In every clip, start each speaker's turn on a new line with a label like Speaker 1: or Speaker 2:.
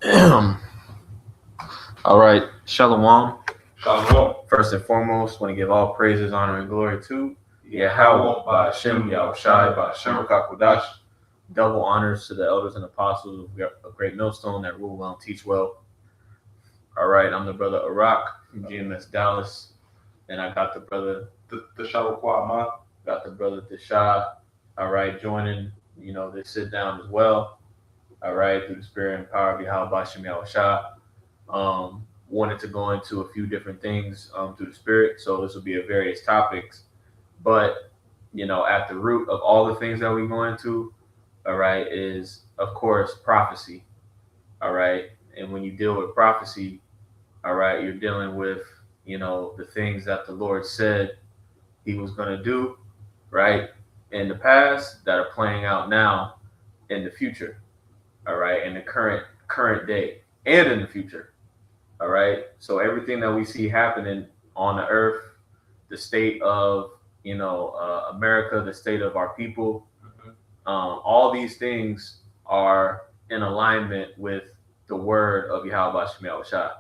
Speaker 1: All right, Shalom.
Speaker 2: Shalom.
Speaker 1: First and foremost, want to give all praises, honor, and glory to
Speaker 2: Yahweh,
Speaker 1: Yahweh, by Hashem, Yahushai, by Hashem, Kakodash. Double honors to the elders and apostles of a great millstone that rule well and teach well. All right, I'm the brother Arak from GMS Dallas, and I got the brother,
Speaker 2: The Shalom Kwama.
Speaker 1: got the brother Desha. All right, joining, this sit down as well. All right, through the spirit and power of Yahweh, by Hashem, Yahushai. Wanted to go into a few different things through the spirit, so this will be of various topics. But at the root of all the things that we go into, all right, is of course prophecy. All right, and when you deal with prophecy, all right, you're dealing with the things that the Lord said He was going to do, right, in the past that are playing out now in the future. All right, in the current day and in the future. All right. So everything that we see happening on the earth, the state of America, the state of our people, all these things are in alignment with the word of Yahweh Shemiah Shah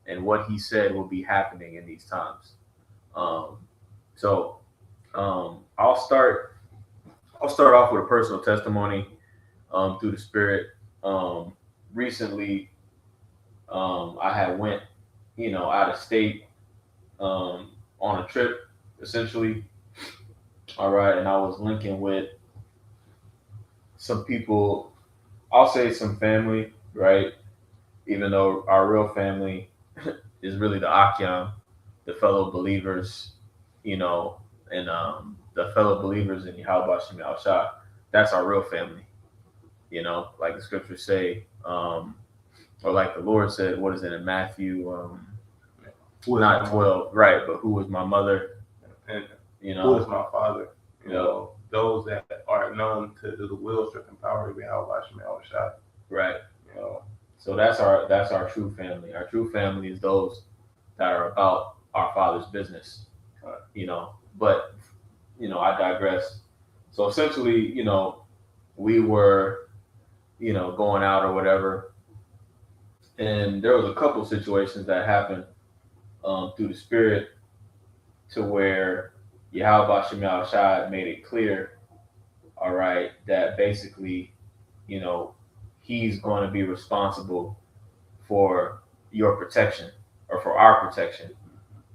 Speaker 1: and what He said will be happening in these times. So I'll start off with a personal testimony through the Spirit. Recently, I had went, out of state on a trip, essentially. All right, and I was linking with some people. I'll say some family, right? Even though our real family is really the Akyam, the fellow believers, and the fellow believers in Yahweh Shem Shah. That's our real family, like the scriptures say. Or like the Lord said, what is it in Matthew? Not 12, right? But who was my mother?
Speaker 2: And
Speaker 1: Who
Speaker 2: is my father? Those that are known to do the will, strength, and power of Yahweh Shemiah Shah.
Speaker 1: Right. So that's our true family. Our true family is those that are about our Father's business. But I digress. So essentially, we were, going out or whatever. And there was a couple situations that happened through the spirit to where Yahweh Shemiah Shah made it clear, all right, that basically, He's going to be responsible for your protection or for our protection,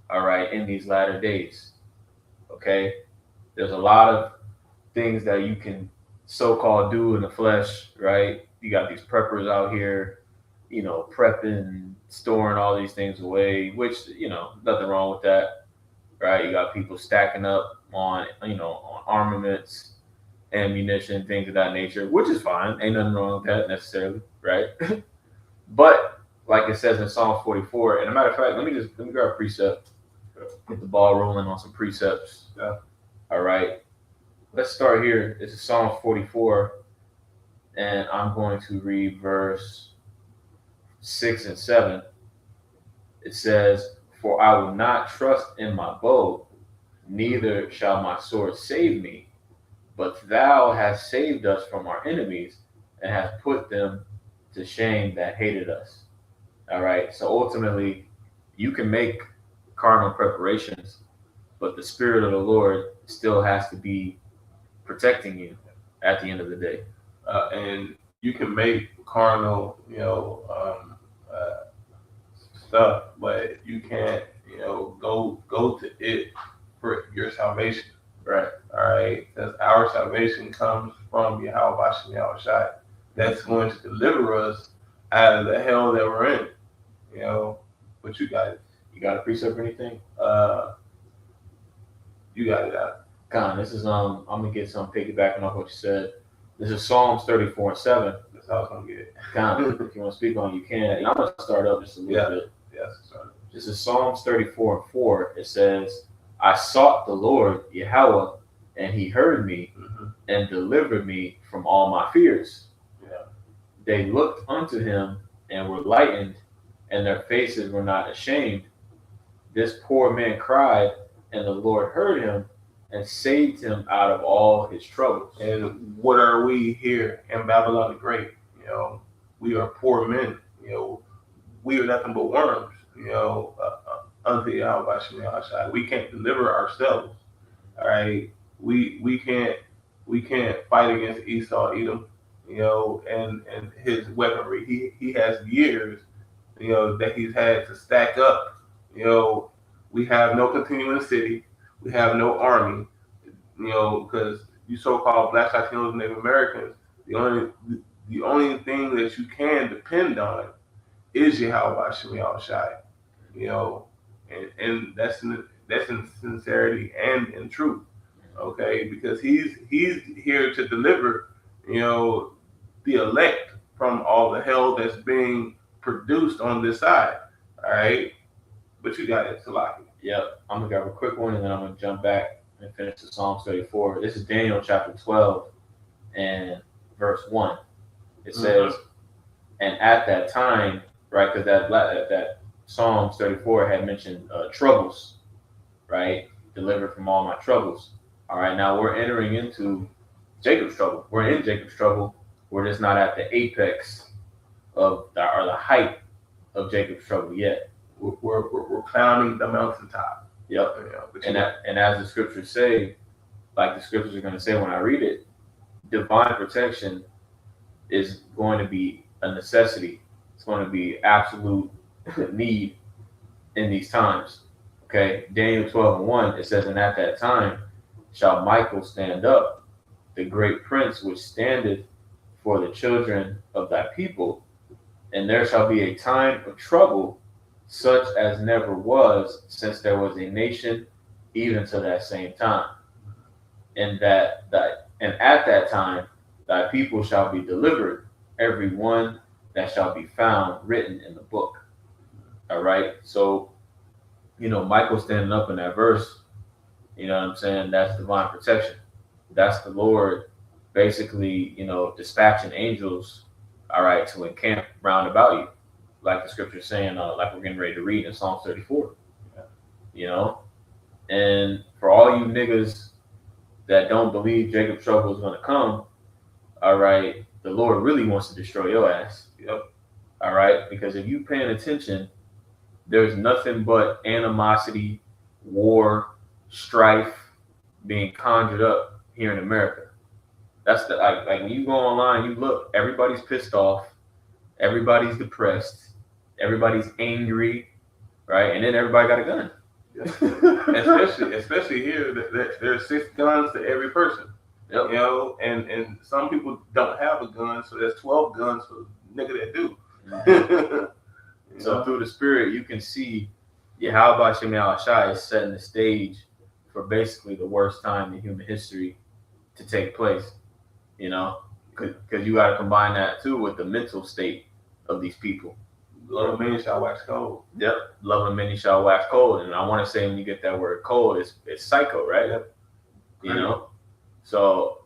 Speaker 1: all right, in these latter days. Okay? There's a lot of things that you can so-called do in the flesh, right? You got these preppers out here, prepping, storing all these things away, which, nothing wrong with that, right? You got people stacking up on armaments, ammunition, things of that nature, which is fine. Ain't nothing wrong with that necessarily, right? But like it says in Psalm 44, and a matter of fact, let me grab a precept, get the ball rolling on some precepts.
Speaker 2: Yeah.
Speaker 1: All right. Let's start here. This is Psalm 44, and I'm going to read verse 6 and 7. It says, "For I will not trust in my bow, neither shall my sword save me. But thou hast saved us from our enemies, and hast put them to shame that hated us." All right. So ultimately, you can make carnal preparations, but the Spirit of the Lord still has to be protecting you at the end of the day.
Speaker 2: And you can make carnal, stuff, but you can't, go to it for your salvation.
Speaker 1: Right.
Speaker 2: All right, because our salvation comes from Yahweh Shemiah Shah. That's going to deliver us out of the hell that we're in. But you got it.
Speaker 1: You got a precept or anything?
Speaker 2: You got it out.
Speaker 1: Con, this is I'm gonna get some piggybacking off what you said. This is Psalms 34 and 7.
Speaker 2: That's how I was gonna get it.
Speaker 1: Con, if you want to speak on, you can. And I'm gonna start up just a little bit.
Speaker 2: Yes, sorry.
Speaker 1: This is Psalms 34 and 4. It says, "I sought the Lord Yahweh, and He heard me and delivered me from all my fears.
Speaker 2: Yeah.
Speaker 1: They looked unto Him and were lightened, and their faces were not ashamed. This poor man cried, and the Lord heard him and saved him out of all his troubles."
Speaker 2: And what are we here in Babylon the Great? We are poor men. You know, we are nothing but worms. Unto Yahweh Shem Yahushai. We can't deliver ourselves. All right, we can't fight against Esau, Edom. And his weaponry. He has years, that he's had to stack up. We have no continuing city. We have no army. Because you so-called Black Latinos and Native Americans, the only thing that you can depend on is Yahweh Shem Yahushai. And that's in sincerity and in truth. Okay, because he's here to deliver, the elect from all the hell that's being produced on this side. All right, but you got it, Salaki.
Speaker 1: Yep, I'm gonna grab a quick one and then I'm gonna jump back and finish the Psalms 34. This is Daniel chapter 12 and verse 1. It says, and at that time, right, because that Psalms 34 had mentioned troubles, right? Delivered from all my troubles. All right, now we're entering into Jacob's trouble. We're in Jacob's trouble. We're just not at the apex or the height of Jacob's trouble yet.
Speaker 2: We're climbing the mountaintop.
Speaker 1: Yep. And as the scriptures say, like the scriptures are going to say when I read it, divine protection is going to be a necessity. It's going to be absolute need in these times. Okay, Daniel 12:1, it says, and at that time shall Michael stand up, the great prince which standeth for the children of thy people, and there shall be a time of trouble such as never was since there was a nation, even to that same time. And at that time thy people shall be delivered, every one that shall be found written in the book. All right. So, Michael standing up in that verse, you know what I'm saying? That's divine protection. That's the Lord basically, dispatching angels, all right, to encamp round about you. Like the scripture saying, like we're getting ready to read in Psalm 34. And for all you niggas that don't believe Jacob's trouble is going to come, all right, the Lord really wants to destroy your ass.
Speaker 2: Yep.
Speaker 1: All right, because if you paying attention, there's nothing but animosity, war, strife being conjured up here in America. That's like when you go online, you look, everybody's pissed off, everybody's depressed, everybody's angry, right? And then everybody got a gun.
Speaker 2: especially here, there's 6 guns to every person.
Speaker 1: Yep.
Speaker 2: And some people don't have a gun, so there's 12 guns for the nigga that do.
Speaker 1: So through the spirit, you can see Yahweh Shem Yahushai is setting the stage for basically the worst time in human history to take place, because you got to combine that too with the mental state of these people.
Speaker 2: Love of many shall wax cold.
Speaker 1: Yep, love of many shall wax cold. And I want to say when you get that word cold, it's psycho, right? Yep. So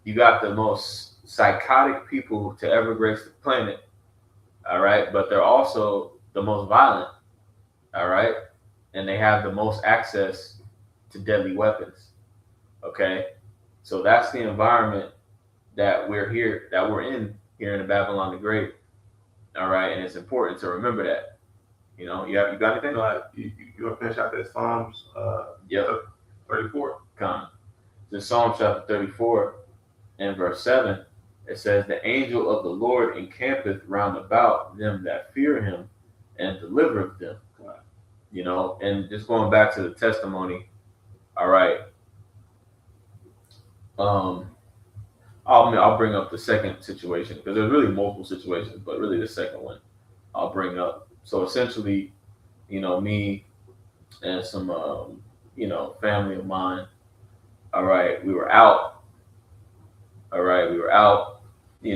Speaker 1: you got the most psychotic people to ever grace the planet, all right? But they're also the most violent, all right? And they have the most access to deadly weapons, okay? So that's the environment that we're in here in the Babylon the Great, all right? And it's important to remember that. You got anything?
Speaker 2: No, you want to finish out that Psalms 34?
Speaker 1: Come. The Psalm chapter 34 and verse 7, it says, the angel of the Lord encampeth round about them that fear him and delivereth them. And just going back to the testimony, all right. I'll bring up the second situation because there's really multiple situations, but really the second one I'll bring up. So essentially, me and some, family of mine, all right, we were out, and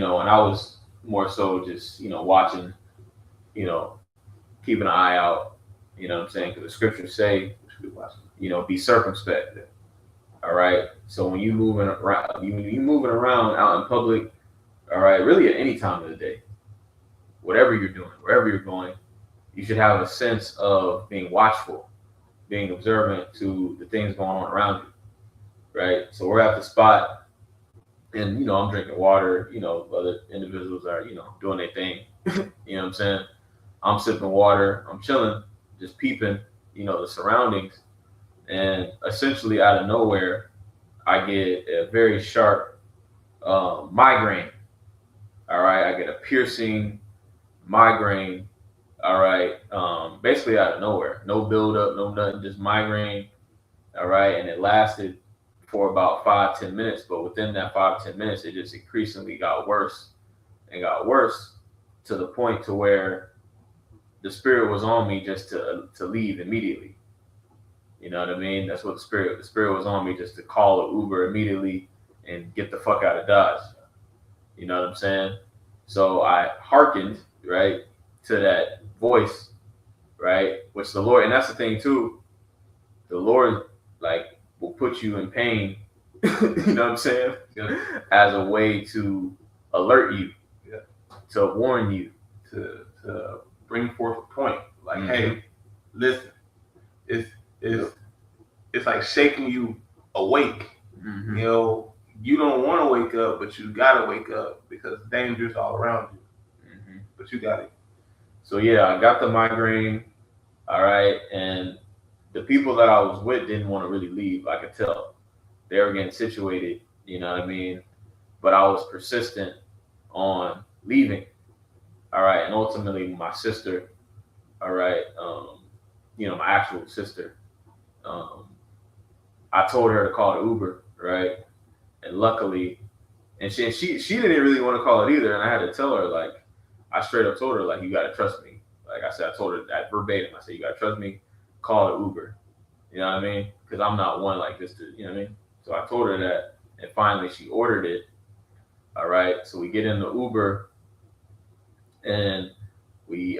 Speaker 1: I was more so just, watching, keeping an eye out, what I'm saying? Because the scriptures say, be circumspect. All right. So when you moving around out in public, all right, really at any time of the day, whatever you're doing, wherever you're going, you should have a sense of being watchful, being observant to the things going on around you. Right. So we're at the spot, And I'm drinking water. Other individuals are doing their thing. You know what I'm saying? I'm sipping water. I'm chilling, just peeping. The surroundings, and essentially out of nowhere, I get a very sharp migraine. All right, I get a piercing migraine. All right, basically out of nowhere, no build up, no nothing, just migraine. All right, and it lasted for about 5-10 minutes. But within that 5-10 minutes, it just increasingly got worse and got worse to the point to where the spirit was on me just to leave immediately. You know what I mean? That's what the spirit was on me, just to call an Uber immediately and get the fuck out of Dodge. You know what I'm saying? So I hearkened, right, to that voice, right, which the Lord, and that's the thing too, the Lord, like, will put you in pain, you know what I'm saying,
Speaker 2: Yeah.
Speaker 1: as a way to alert you,
Speaker 2: Yeah.
Speaker 1: to warn you,
Speaker 2: to bring forth a point. Like,
Speaker 1: Mhm.
Speaker 2: hey, listen, it's like shaking you awake.
Speaker 1: Mhm.
Speaker 2: You don't want to wake up, but you gotta wake up because danger's all around you.
Speaker 1: Mhm.
Speaker 2: But you got it.
Speaker 1: So yeah, I got the migraine, all right, and the people that I was with didn't want to really leave. I could tell they were getting situated, you know what I mean? But I was persistent on leaving, all right, and ultimately my sister, all right, my actual sister, um, I told her to call the Uber, right, and luckily, and she didn't really want to call it either, and I had to tell her, like, I straight up told her, like, you gotta trust me. Like I said, I told her that verbatim. I said, you gotta trust me. Call the Uber. You know what I mean? Because I'm not one like this to, you know what I mean? So I told her that, and finally she ordered it. All right. So we get in the Uber, and we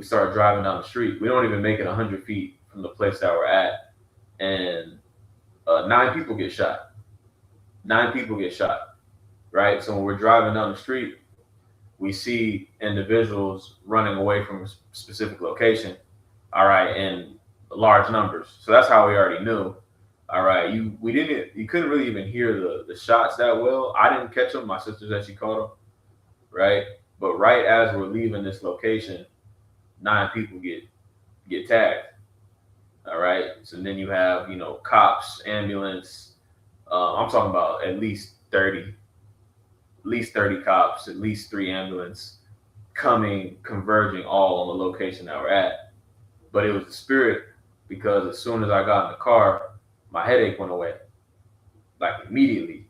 Speaker 1: start driving down the street. We don't even make it 100 feet from the place that we're at, and 9 people get shot. 9 people get shot. Right. So when we're driving down the street, we see individuals running away from a specific location. All right, in large numbers. So that's how we already knew. All right, you couldn't really even hear the shots that well. I didn't catch them. My sister's actually caught them. Right, but right as we're leaving this location, 9 people get tagged. All right, so then you have cops, ambulance. I'm talking about at least 30 cops, at least 3 ambulance coming, converging all on the location that we're at. But it was the spirit, because as soon as I got in the car, my headache went away, like immediately,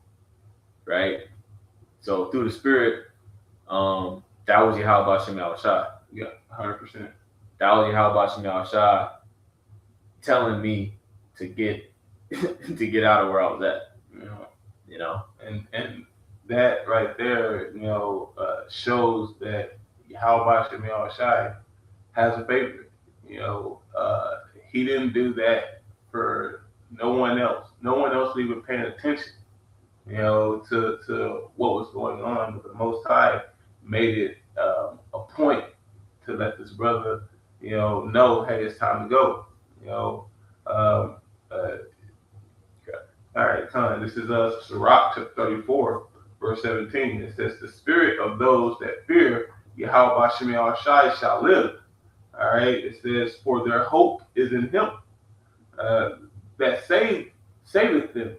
Speaker 1: right? So through the spirit, that was Yahweh Bashem Yahushua.
Speaker 2: Yeah, 100%.
Speaker 1: That was Yahweh Bashem Yahushua telling me to get to get out of where I was at.
Speaker 2: And that right there, shows that Yahweh Shem Shai has a favorite. He didn't do that for no one else. No one else was even paying attention, to what was going on. But the Most High made it a point to let this brother, know, hey, it's time to go. Um, uh, all right, Con. This is Sirach chapter 34, verse 17. It says, "The spirit of those that fear Yahweh Bashem Shai shall live." All right. It says, "For their hope is in Him that saveth them."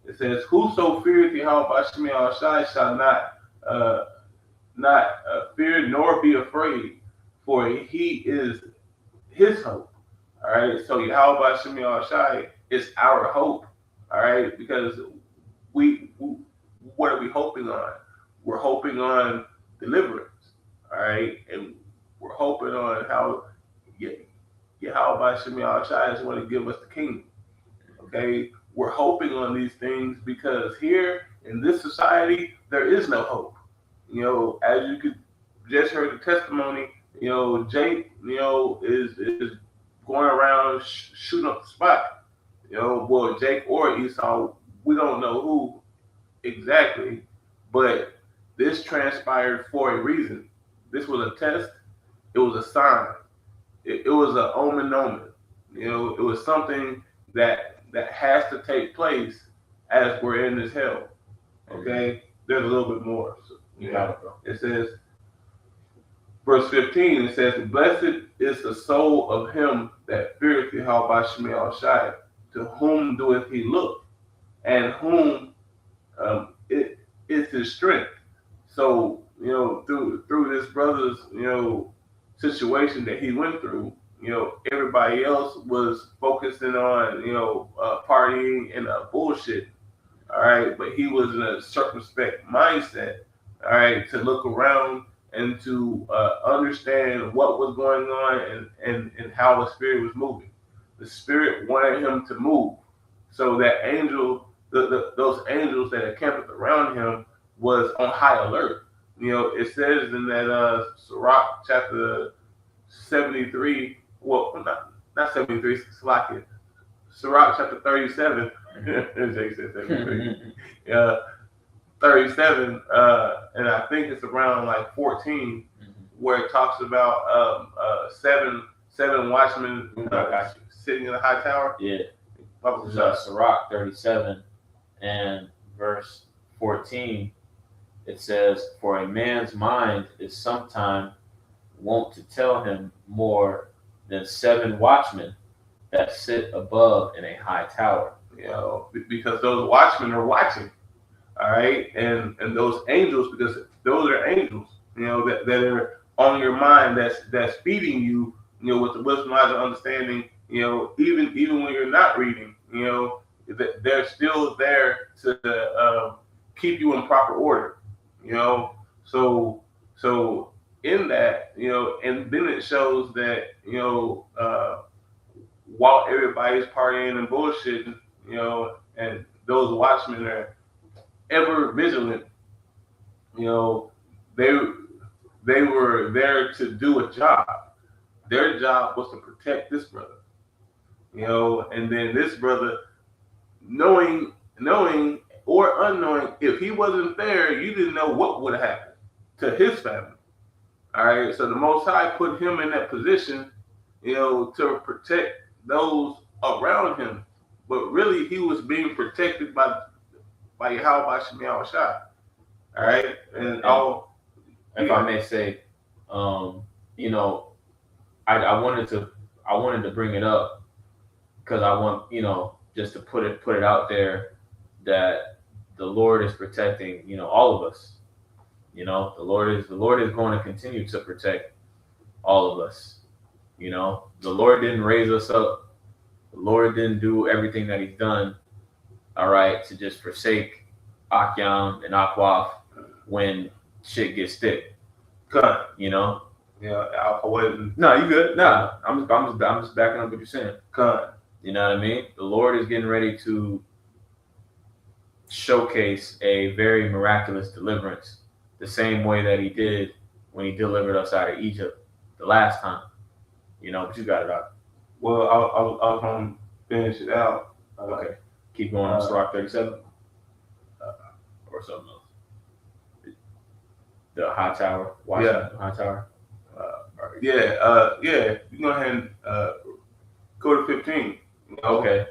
Speaker 2: It says, "Whoso feareth Yahweh Bashem Shai shall not fear nor be afraid, for He is His hope." All right. So Yahweh Bashem Shai is our hope. All right, because what are we hoping on? We're hoping on deliverance. All right, and we're hoping on how Yahweh Bashem Shai is going to give us the kingdom. Okay, we're hoping on these things because here in this society there is no hope. As you could just heard the testimony, Jake, is going around shooting up the spot. Well, Jake or Esau, we don't know who exactly, but this transpired for a reason. This was a test. It was a sign. It was an omen. It was something that has to take place as we're in this hell. Okay, there's a little bit more. So,
Speaker 1: You got it, bro.
Speaker 2: it says, verse 15. It says, "Blessed is the soul of him that feareth Yahweh Shemel Shai, to whom doeth he look, and whom it is his strength." So through this brother's situation that he went through, everybody else was focusing on partying and bullshit. All right, but he was in a circumspect mindset. All right, to look around and to understand what was going on and how the spirit was moving. The spirit wanted him to move, so that angel, those angels that encamped around him, was on high alert. It says in that Sirach chapter 73, well, not 73, Salakia, Sirach chapter 37, Jake said 73, 37, and I think it's around like 14, where it talks about seven watchmen sitting in a high tower.
Speaker 1: Yeah. This is Sirach 37 and verse 14. It says, "For a man's mind is sometime wont to tell him more than 7 watchmen that sit above in a high tower."
Speaker 2: Because those watchmen are watching. All right, and those angels, because those are angels, that are on your mind, that's feeding you, with the wisdom, knowledge, and understanding. Even when you're not reading, that they're still there to keep you in proper order. So in that, and then it shows that while everybody's partying and bullshitting, and those watchmen are ever vigilant, they were there to do a job. Their job was to protect this brother, and then this brother, knowing or unknowing, if he wasn't there, you didn't know what would happen to his family. All right, so the Most High put him in that position, to protect those around him, but really he was being protected by Yahweh Shemel Shai. All right, and
Speaker 1: if I may say, I wanted to bring it up because I want just to put it out there that the Lord is protecting all of us. The Lord is going to continue to protect all of us. The Lord didn't raise us up. The Lord didn't do everything that He's done, all right, to just forsake Akyam and Akwaf when shit gets thick.
Speaker 2: Cut.
Speaker 1: Yeah,
Speaker 2: I wasn't.
Speaker 1: No, you good. No, I'm just backing up what you're saying.
Speaker 2: Cut.
Speaker 1: You know what I mean? The Lord is getting ready to showcase a very miraculous deliverance, the same way that He did when He delivered us out of Egypt the last time. But you got it out.
Speaker 2: Well, I'll come finish it out.
Speaker 1: Okay, keep going on Sirach 37 or something else. The high tower. High tower.
Speaker 2: Yeah. You go ahead and go to 15.
Speaker 1: Okay.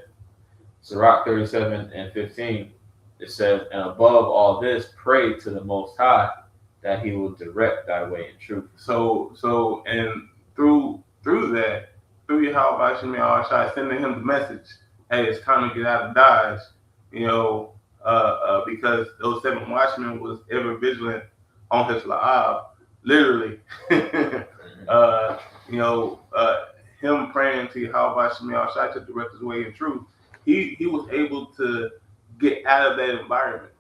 Speaker 1: Sirach 37 and 15. It says, "And above all this, pray to the Most High that He will direct thy way in truth."
Speaker 2: So and through that, through Yahweh Shemel Shai, sending him the message, hey, it's time to get out of Dodge, because those 7 watchmen was ever vigilant on his la'ab, literally. Him praying to Yahweh Shemel Shai to direct his way in truth, he was able to get out of that environment,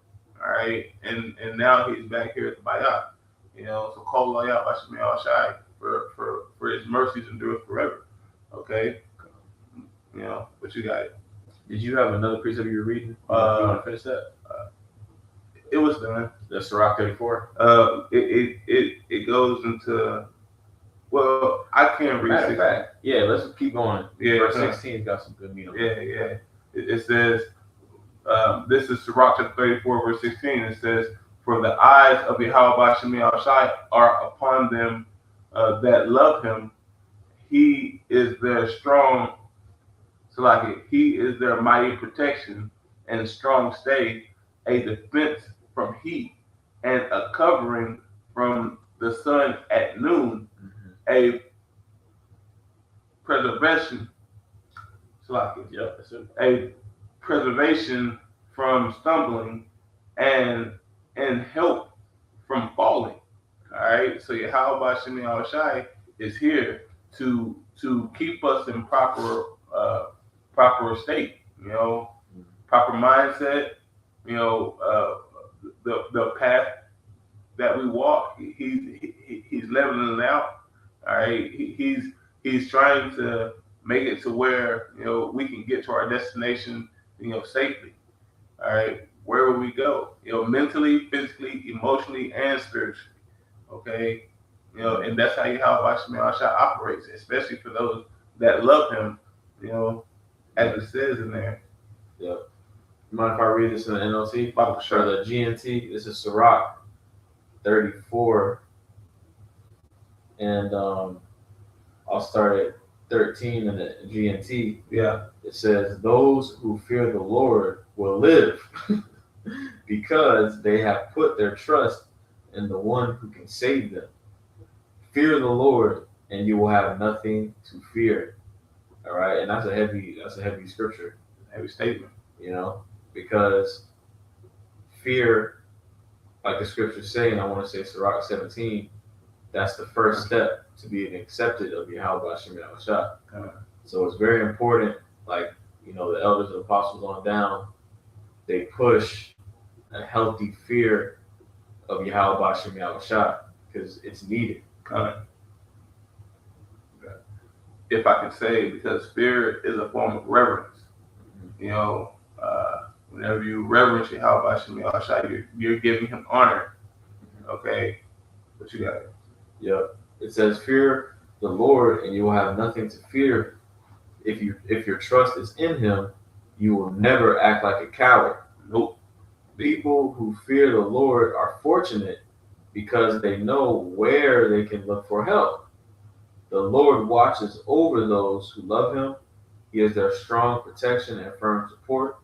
Speaker 2: all right, and now he's back here at the Bayat, so call Yahweh Shemel Shai for His mercies endure forever. Okay, but you got it.
Speaker 1: Did you have another precept you were reading? You want to finish that?
Speaker 2: It was done.
Speaker 1: The Sirach 34.
Speaker 2: It goes into. Well, I can't read.
Speaker 1: Matter of fact, yeah, let's keep going.
Speaker 2: Yeah,
Speaker 1: verse 16's got some good meaning.
Speaker 2: Yeah. It says, this is Sirach chapter 34, verse 16. It says, "For the eyes of Yahweh Shemel Shai are upon them that love Him. He is their strong, He is their mighty protection and strong stay, a defense from heat, and a covering from the sun at noon, a preservation,
Speaker 1: Yep, that's it.
Speaker 2: a preservation from stumbling, and help from falling. All right. So Yahweh Shemi Shai is here to keep us in proper state. Proper mindset. The path that we walk. He's leveling it out. All right. He's trying to make it to where we can get to our destination safely. All right. Where will we go? Mentally, physically, emotionally, and spiritually. Okay. And that's how Yahweh Shema Shai operates, especially for those that love him, as it says in there.
Speaker 1: Yep. You mind if I read this in the NLT?
Speaker 2: For
Speaker 1: sure. The GNT, this is Sirach 34. And I'll start at 13 in the GNT.
Speaker 2: Yeah.
Speaker 1: It says, those who fear the Lord will live because they have put their trust in the one who can save them. Fear the Lord and you will have nothing to fear. All right. And that's a heavy scripture.
Speaker 2: Heavy statement.
Speaker 1: Because fear, like the scriptures say, and I want to say Sirach 17, that's the first step to being accepted of Yahweh Shemi Shai. So it's very important, like, the elders and apostles on down, they push a healthy fear of Yahweh Shemi Shai because it's needed.
Speaker 2: If I could say, because fear is a form of reverence. Whenever you reverence Yahweh Shemi Shai, you're giving him honor. Okay? What you got?
Speaker 1: Yep. It says, fear the Lord and you will have nothing to fear. If your trust is in him, you will never act like a coward.
Speaker 2: Nope.
Speaker 1: People who fear the Lord are fortunate because they know where they can look for help. The Lord watches over those who love him. He is their strong protection and firm support.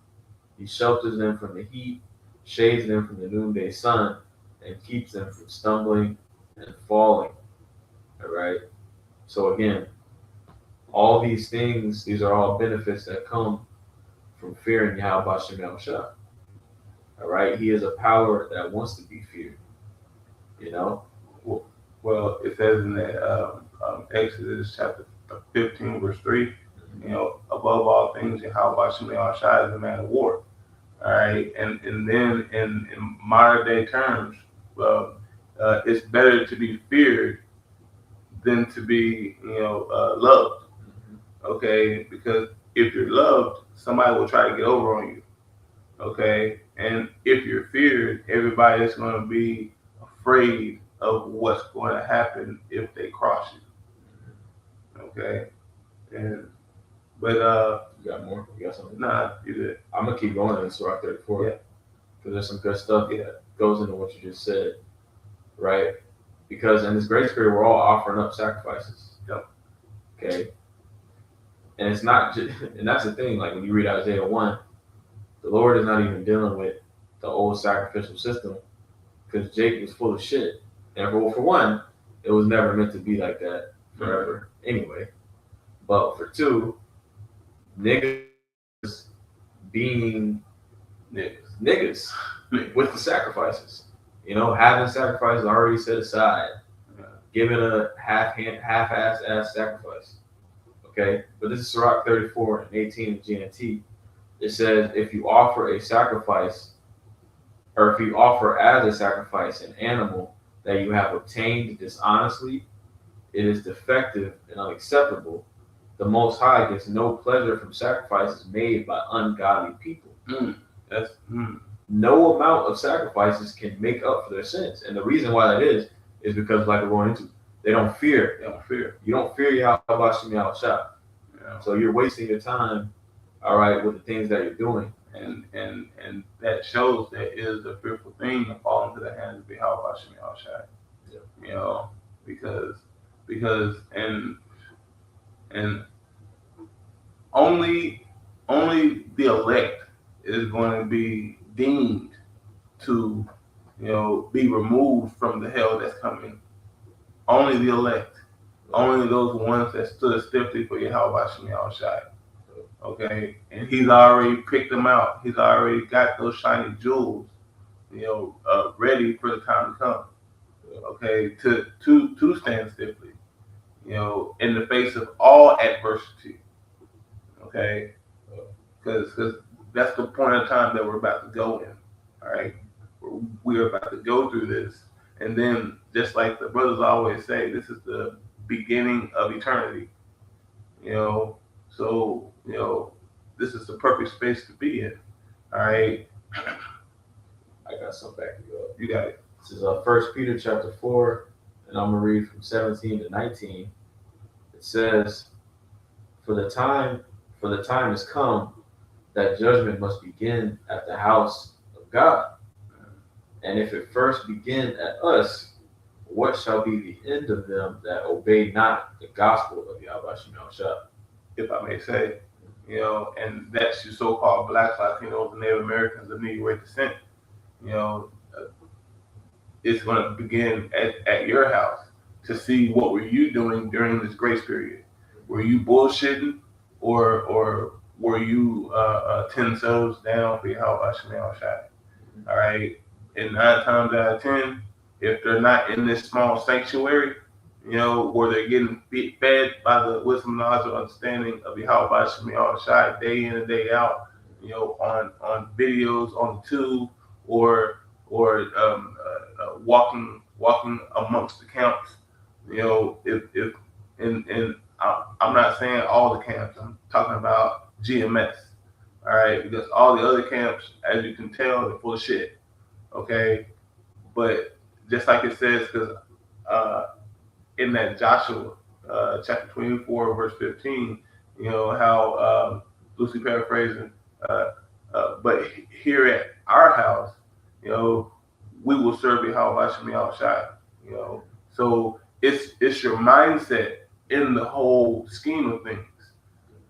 Speaker 1: He shelters them from the heat, shades them from the noonday sun, and keeps them from stumbling and falling. All right. So again, all these things, these are all benefits that come from fearing Yahweh Shemi Shai. All right. He is a power that wants to be feared.
Speaker 2: Well, it says in that Exodus chapter 15, verse 3, above all things, Yahweh Shemi Shai is a man of war. All right. And then in modern day terms, it's better to be feared than to be, loved. Okay, because if you're loved, somebody will try to get over on you. Okay, and if you're feared, everybody is going to be afraid of what's going to happen if they cross you. Okay, but
Speaker 1: you got more? You got something?
Speaker 2: Nah, you good.
Speaker 1: I'm gonna keep going in Sirach 34.
Speaker 2: Yeah,
Speaker 1: because there's some good stuff that goes into what you just said, right? Because in this grace period, we're all offering up sacrifices.
Speaker 2: Yep.
Speaker 1: Okay. And it's not just, and that's the thing, like when you read Isaiah 1, the Lord is not even dealing with the old sacrificial system because Jacob was full of shit. And for one, it was never meant to be like that forever anyway. But for two, niggas being niggas with the sacrifices. Having sacrifices already set aside, giving a half-ass sacrifice. Okay, but this is Sirach 34 and 18 in GNT. It says, if you offer a sacrifice, or if you offer as a sacrifice an animal that you have obtained dishonestly, it is defective and unacceptable. The Most High gets no pleasure from sacrifices made by ungodly people. No amount of sacrifices can make up for their sins. And the reason why that is because, like we're going into, they don't fear. You don't fear Yahweh Shemi Shai. So you're wasting your time, all right, with the things that you're doing.
Speaker 2: And that shows that it is a fearful thing to fall into the hands of Yahweh Shemi Shai. Because only the elect is going to be deemed to be removed from the hell that's coming. Only the elect, only those ones that stood stiffly for Yahweh Shem Shai. Okay, and he's already picked them out. He's already got those shiny jewels, ready for the time to come. Okay, to stand stiffly, in the face of all adversity. Okay, because that's the point of time that we're about to go in. All right, we're about to go through this, and then just like the brothers always say, this is the beginning of eternity. So this is the perfect space to be in. All right,
Speaker 1: I got some back you up.
Speaker 2: you got it.
Speaker 1: This is 1 Peter chapter 4, and I'm gonna read from 17 to 19. It says, For the time has come that judgment must begin at the house of God. And if it first begin at us, what shall be the end of them that obey not the gospel of Yahweh Shem Shai?
Speaker 2: If I may say, and that's your so-called Blacks, Latinos, and Native Americans of Negroid descent. It's going to begin at your house to see what were you doing during this grace period. Were you bullshitting, or were you 10 souls down for Yahweh Shem Shai? All right, and 9 times out of 10, if they're not in this small sanctuary, where they're getting fed by the wisdom, knowledge, and understanding of Yahweh Shem Shai day in and day out, on videos on the tube, or walking amongst the camps, if and I'm not saying all the camps, I'm talking about GMS, all right, because all the other camps, as you can tell, they're full of shit, okay, but just like it says, because in that Joshua chapter 24 verse 15, how loosely paraphrasing, but here at our house, we will serve Yahweh Shem Shai. So it's your mindset in the whole scheme of things.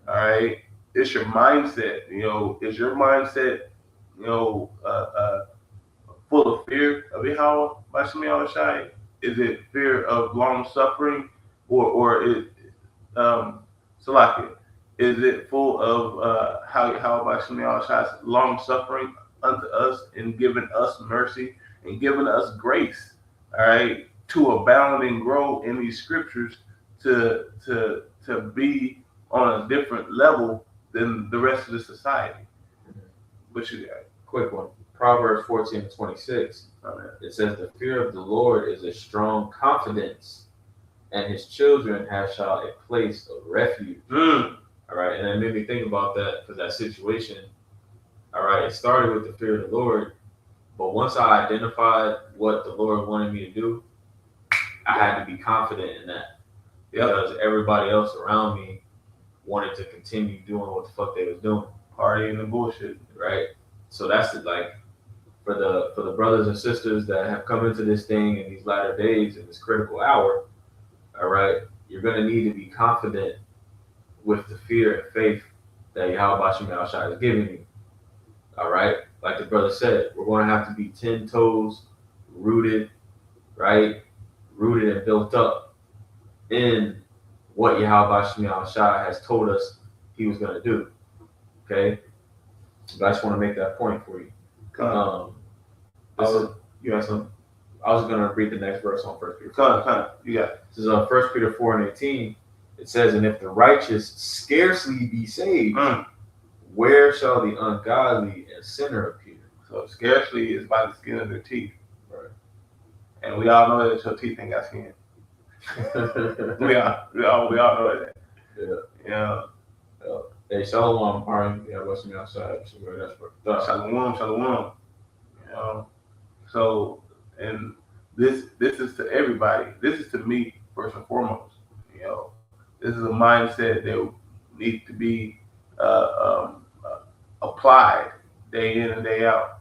Speaker 2: All right, it's your mindset. Is your mindset full of fear of Yahweh Shem Shai? Is it fear of long suffering, or is Salakia? Is it full of how Yahweh Shem Shai's long suffering unto us and giving us mercy and giving us grace, all right, to abound and grow in these scriptures to be on a different level than the rest of the society? What you got?
Speaker 1: Quick one. Proverbs 14:26. It says, The fear of the Lord is a strong confidence, and his children shall a place of refuge. All right, and it made me think about that, because that situation, all right, it started with the fear of the Lord, but once I identified what the Lord wanted me to do, I had to be confident in that, because everybody else around me wanted to continue doing what the fuck they was doing,
Speaker 2: partying and bullshit,
Speaker 1: right? So that's for the brothers and sisters that have come into this thing in these latter days, in this critical hour, all right, you're going to need to be confident with the fear and faith that Yahweh Shem Shai is giving you. All right, like the brother said, we're going to have to be 10 toes rooted, right? Rooted and built up in what Yahweh Shem Shai has told us he was going to do. Okay, but I just want to make that point for you. You have some. I was going to read the next verse on 1 Peter.
Speaker 2: You got it.
Speaker 1: This is 1 Peter 4:18. It says, And if the righteous scarcely be saved, where shall the ungodly and sinner appear?
Speaker 2: So scarcely is by the skin of their teeth.
Speaker 1: Right.
Speaker 2: And we all know that your teeth ain't got skin. we all know that. Yeah.
Speaker 1: Hey, Shalom, Arim. Yeah, what's me outside?
Speaker 2: Shalom. So, and this is to everybody. This is to me first and foremost. This is a mindset that needs to be applied day in and day out.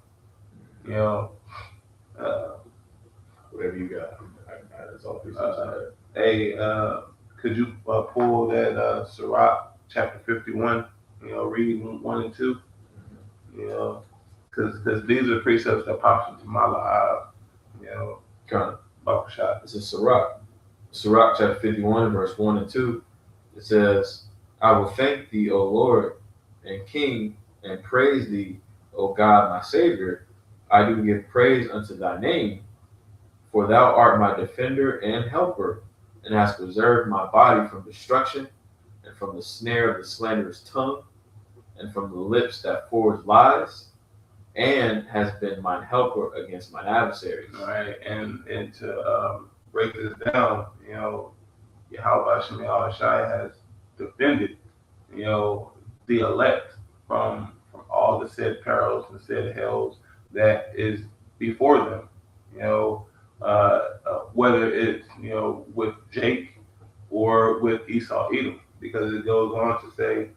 Speaker 1: Whatever you got. That's all.
Speaker 2: Hey, could you pull that Sirach chapter 51? Read 1 and 2. Because these are precepts that pops into my life
Speaker 1: Kind
Speaker 2: Buckle shot.
Speaker 1: It's a Sirach. Sirach chapter 51, verse 1 and 2. It says, I will thank thee, O Lord and King, and praise thee, O God, my Savior. I do give praise unto thy name, for thou art my defender and helper, and hast preserved my body from destruction, and from the snare of the slanderous tongue, and from the lips that forge lies, and has been mine helper against mine adversaries.
Speaker 2: All right, and to break this down, Yahweh Shem Shai has defended, the elect from all the said perils and said hells that is before them. Whether it's with Jake or with Esau Edom, because it goes on to say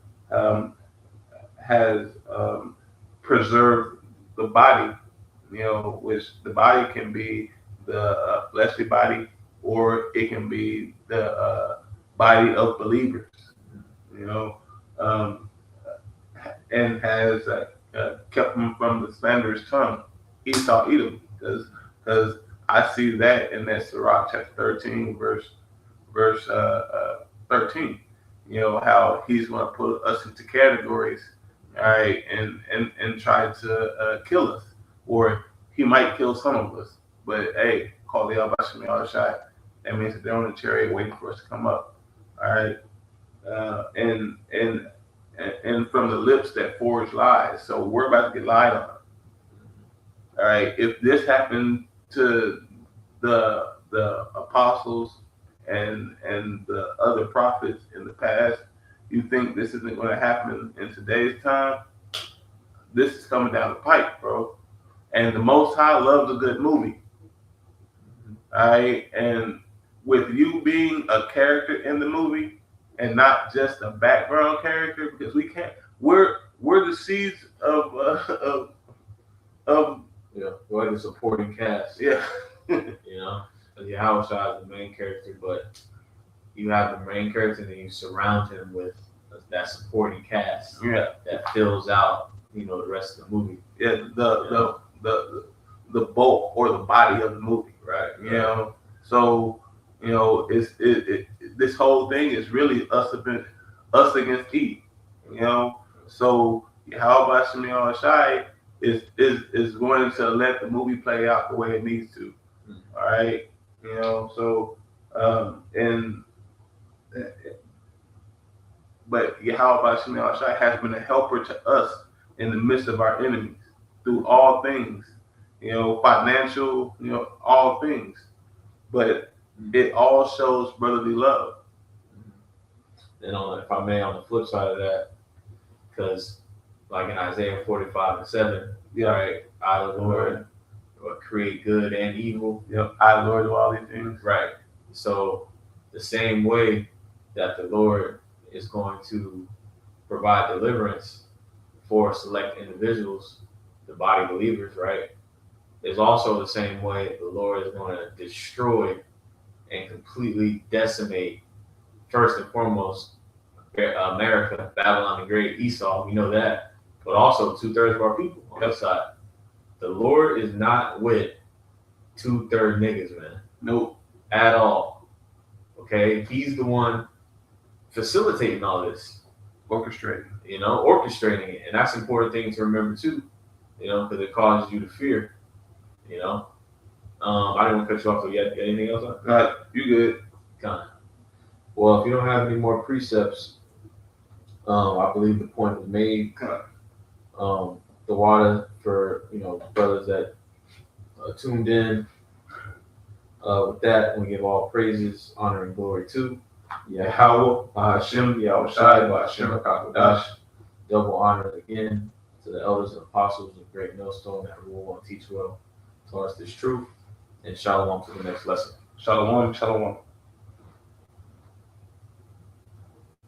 Speaker 2: has preserved the body, which the body can be the fleshly body, or it can be the body of believers, and has kept them from the slanderous tongue, Esau Edom, because I see that in that Sirach chapter 13, verse 13. How he's going to put us into categories, all right, and try to kill us, or he might kill some of us. But hey, call the Al shot. That means that they're on the chariot waiting for us to come up. All right, and from the lips that forge lies. So we're about to get lied on. All right, if this happened to the apostles and the other prophets in the past, you think this isn't going to happen in today's time? This is coming down the pipe, bro. And the Most High loves a good movie. All right, and with you being a character in the movie and not just a background character, because we can't. We're the seeds of
Speaker 1: we're the supporting cast.
Speaker 2: Yeah.
Speaker 1: Yahweh Shai is the main character, but you have the main character, and then you surround him with that supporting cast that fills out, the rest of the movie.
Speaker 2: Yeah, the bulk or the body of the movie, right? So it's this whole thing is really us against Eve. So Yahweh Shem Shai is going to let the movie play out the way it needs to. All right. But Yahweh Shem Shai has been a helper to us in the midst of our enemies through all things, financial, all things. But it all shows brotherly love.
Speaker 1: And if I may, on the flip side of that, because like in Isaiah 45:7, right, I, the Lord, create good and evil.
Speaker 2: Yep, I, the Lord, do all these things.
Speaker 1: Right. So the same way that the Lord is going to provide deliverance for select individuals, the body believers, right, is also the same way the Lord is going to destroy and completely decimate, first and foremost, America, Babylon the Great, Esau, we know that, but also 2/3 of our people on the side. The Lord is not with 2/3 niggas, man.
Speaker 2: Nope.
Speaker 1: At all. Okay? He's the one facilitating all this.
Speaker 2: Orchestrating.
Speaker 1: Orchestrating it. And that's an important thing to remember too, because it causes you to fear. I didn't want to cut you off, so you got anything else on?
Speaker 2: You good.
Speaker 1: Kind of. Well, if you don't have any more precepts, I believe the point was made. The water for brothers that tuned in. With that, we give all praises, honor, and glory to Yahweh, Hashem, Yahweh Shai, Hashem, Hakadash. Double honor again to the elders and apostles of Great Millstone that rule and teach well, taught us this truth, and shalom to the next lesson.
Speaker 2: Shalom, shalom.